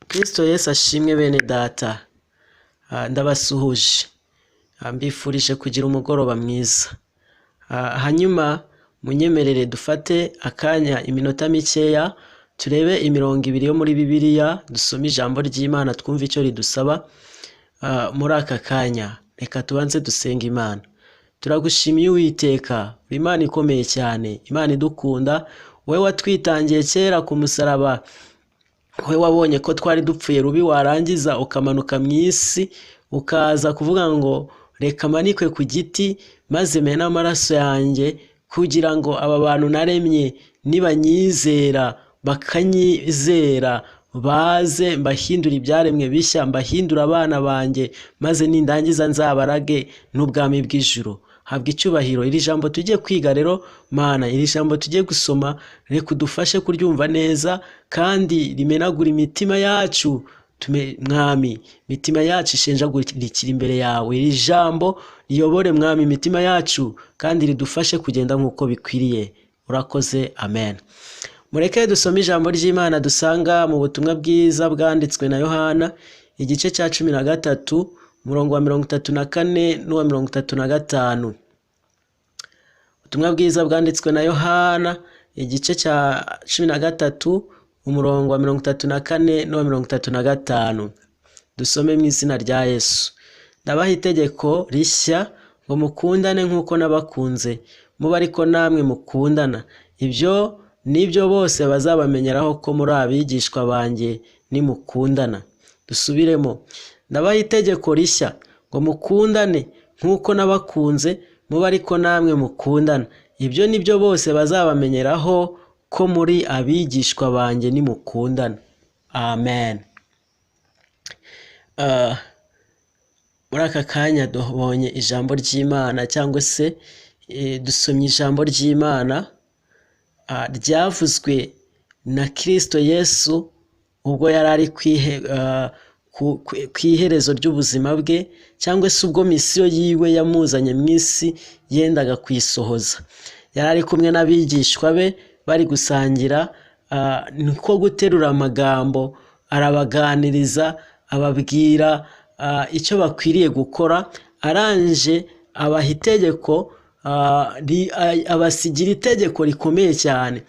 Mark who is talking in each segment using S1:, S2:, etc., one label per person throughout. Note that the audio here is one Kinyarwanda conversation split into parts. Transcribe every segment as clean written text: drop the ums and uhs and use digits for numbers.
S1: Kristo Yesu ashimwe bene data. Ndabasuhuje. Mbifurije kugira umugoroba mwiza. Hanyuma munyemerere dufate akanya iminota mikeya turebe imirongo ibiri yo muri Bibiliya, dusome ijambo ry'Imana twumve icyo ridusaba. Muri aka kanya reka tubanze dusenga Imana. Turagushimiye Uwiteka, Imana ikomeye cyane, Imana idukunda, wowe watwitangiye kera ku musaraba. We wabonye ko twari dupfuye rubi, warangiza ukamanuka mu isi ukaza kuvuga ngo reka manikwe ku giti maze mena amaraso yanjye kugira ngo aba bantu naremye nibanyizera bakanyizera baze mbahindura ibyaremwe bishya, mbahindura abana banjye, maze nindangiza nzabarage n'ubwami bw'ijuru. Habwa icyubahiro. Iri jambo tugiye kwiga rero Mana, iri jambo tugiye gusoma, reka udufashe kuryumva neza kandi rimenagura imitima yacu. Mwami, imitima yacu ishenjagurikira imbere yawe. Iri jambo riyobore Mwami imitima yacu kandi ridufashe kugenda nk'uko bikwiriye. Urakoze, amen. Mureke dusome ijambo ry'Imana dusanga mu butumwa bwiza bwanditswe na Yohana, igice cya 13, umurongo wa 34 n'uwa 35. Ubutumwa bwiza bwanditswe na Yohana, igice cya 13, umurongo wa 34 n'uwa 35. Dusome mu izina rya Yesu. Ndabaha itegeko rishya ngo mukundane nk'uko nabakunze, mube ariko namwe mukundana. Ibyo nibyo bose bazabamenyeraho ko muri abigishwa banjye nimukundana. Dusubiremo. Ndabaha itegeko rishya ngo mukundane nk'uko nabakunze, mube ariko namwe mukundana. Ibyo nibyo bose bazabamenyeraho ko muri abigishwa banjye nimukundana. Amen. Muri aka kanya dubonye ijambo ry'Imana, cyangwa se dusomye ijambo ry'Imana ryavuzwe na Kristo Yesu ubwo yari ari ku iherezo ry'ubuzima bwe, cyangwa se ubwo misiyo yiwe yamuzanye mu isi yendaga kwisohoza. Yari ari kumwe n'abigishwa be bari gusangira, niko guterura amagambo arabaganiriza, ababwira icyo bakwiriye gukora. Aranje abaha itegeko, abasigira itegeko rikomeye cyane.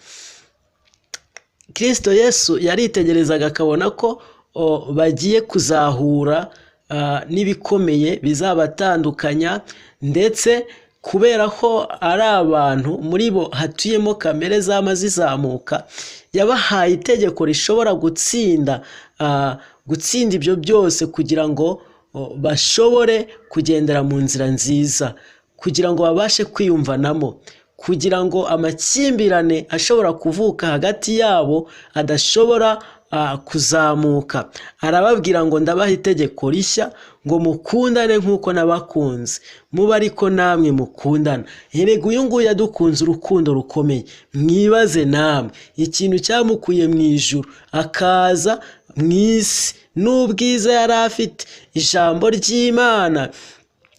S1: Kristo Yesu yaritegerezaga akabona ko bagiye kuzahura n'ibikomeye bizabatandukanya, ndetse kubera ko ari abantu muri bo hatuyemo kamere z'amazizamuka, yabahaye itegeko rishobora gutsinda ibyo byose kugira ngo bashobore kugendera mu nzira nziza, kugira ngo babashe kwiyumvanamo, kugira ngo amakimbirane ashobora kuvuka hagati yabo adashobora kuzamuka. Arababwira ngo ndabaha itegeko rishya ngo mukundane nk'uko nabakunze, mube ariko namwe mukundana. Erega uyu nguyu yadukunze urukundo rukomeye. Mwibaze namwe ikintu cyamukuye mu ijuru akaza mu isi n'ubwiza yari afite. Ijambo ry'Imana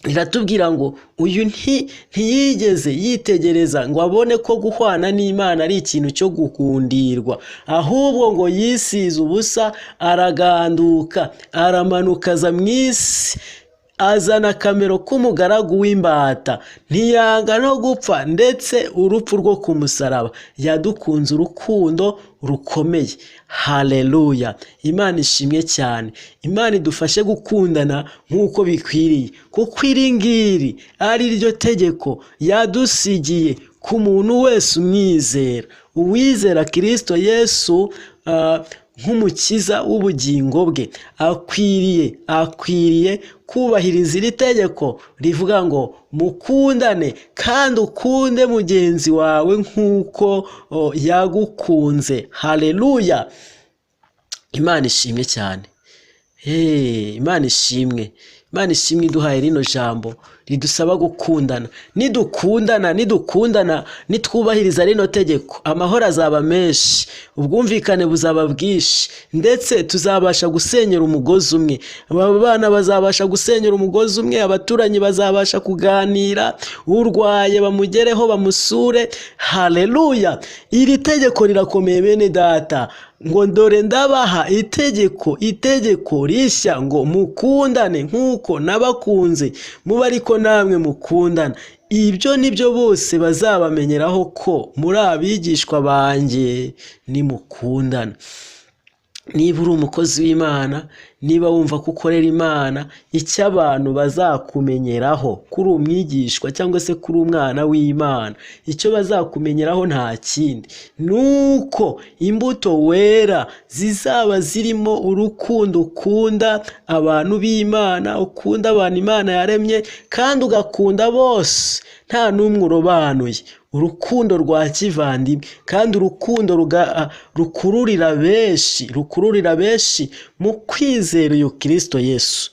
S1: riratubwira ngo uyu ntiyigeze yitegereza ngo abone ko guhwana n'Imana ari ikintu cyo gukundirwa, ahubwo ngo yisize ubusa, araganduka, aramanuka aza mu isi, azana akamero k'umugaragu w'imbata, ntiyanga no gupfa, ndetse urupfu rwo ku musaraba. Yadukunze urukundo rukomeye. Haleluya. Imana ishimwe cyane. Imana idufashe gukundana nk'uko bikwiriye, kuko iri ngiri ari ryo tegeko yadusigiye ku muntu wese umwizera. Uwizera Kristo Yesu nk'umukiza w'ubugingo bwe akwiriye kubahiriza iri tegeko rivuga ngo mukundane, kandi ukunde mugenzi wawe nk'uko yagukunze. Haleluya. Imana ishimwe cyane. Imana ishimwe. Imana ishimwe iduhaye rino jambo ridusaba gukundana. Nidukundana nitwubahiriza rino tegeko, amahoro azaba menshi, ubwumvikane buzaba bwinshi, ndetse tuzabasha gusenyera umugozi umwe. Aba bana bazabasha gusenyera umugozi umwe, abaturanyi bazabasha kuganira, urwaye bamugereho bamusure. Haleluya! Iri tegeko rirakomeye bene data, ngo dore ndabaha itegeko rishya, ngo mukundane nkuko nabakunze, muba ariko namwe mukundana. Ibyo nibyo bose bazabamenyeraho ko muri abigishwa banjye, nimukundana. Niba uri umukozi w'Imana, niba wumva ko ukorera Imana, icyo abantu bazakumenyeraho kuri umwigishwa cyangwa se kuri umwana w'Imana, icyo bazakumenyeraho nta kindi, nuko imbuto wera zizaba zirimo urukundo, ukunda abantu b'Imana, ukunda abantu Imana yaremye, kandi ugakunda bose nta n'umwe urobanuye. Urukundo rwa kivandimwe, kandi urukundo rukururira benshi mu kwizera uyu Kristo Yesu.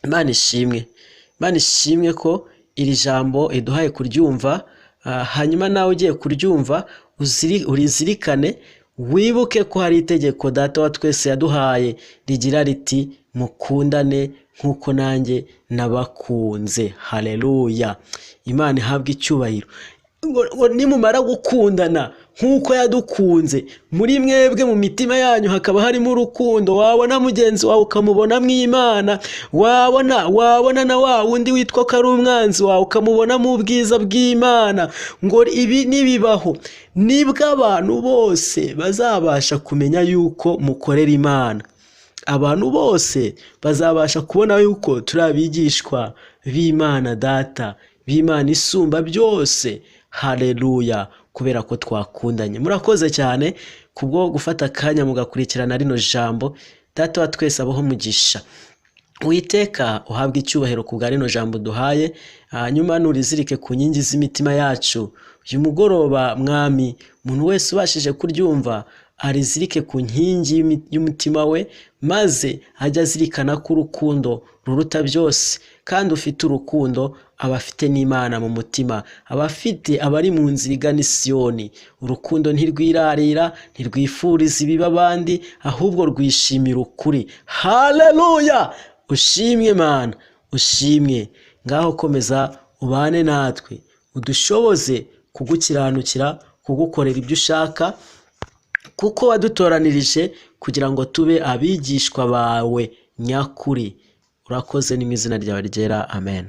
S1: Imana ishimwe ko iri jambo iduhaye kuryumva. Hanyuma nawe ugiye kuryumva urizirikane, wibuke ko hari itegeko Data wa twese yaduhaye rigira riti mukundane nkuko nanjye nabakunze. Haleluya! Imana ihabwe icyubahiro. Ngo nimumara gukundana nkuko yadukunze, muri mwebwe mu mitima yanyu hakaba harimo urukundo. Wabona mugenzi wawe ukamubonamo Imana, wabona na wa wundi witwa ko ari umwanzi wawe ukamubonamo ubwiza bw'Imana. Ngo ibi nibibaho, nibwo abantu bose bazabasha kumenya yuko mukorera Imana. Abantu bose bazabasha kubona yuko turi abigishwa b'Imana Data, b'Imana isumba byose. Haleluya! Kubera ko twakundanye. Murakoze cyane kubwo gufata akanya mugakurikirana rino jambo. Data wa twese abaho umugisha. Uwiteka uhabwe icyubahiro kubwa rino jambo duhaye. Hanyuma nurizirike ku nkingi z'imitima yacu. Uyu mugoroba mwami, umuntu wese ubashije kuryumva arizirike ku nkingi y'umutima we, maze ajya azirikana ko urukundo ruruta byose, kandi ufite urukundo abafite n'Imana mu mutima, abari mu nzira igana Siyoni. Urukundo ntirwirarira, ntirwifuriza ibibi abandi, ahubwo rwishimira ukuri. Haleluya! Ushimwe Mana, ushimwe. Ngaho komeza ubane natwe, udushoboze kugukiranukira, kugukorera ibyo ushaka, kuko wadutoranirije kugira ngo tube abigishwa bawe nyakuri. Urakoze, ni mu izina ryawe ryera. Amen.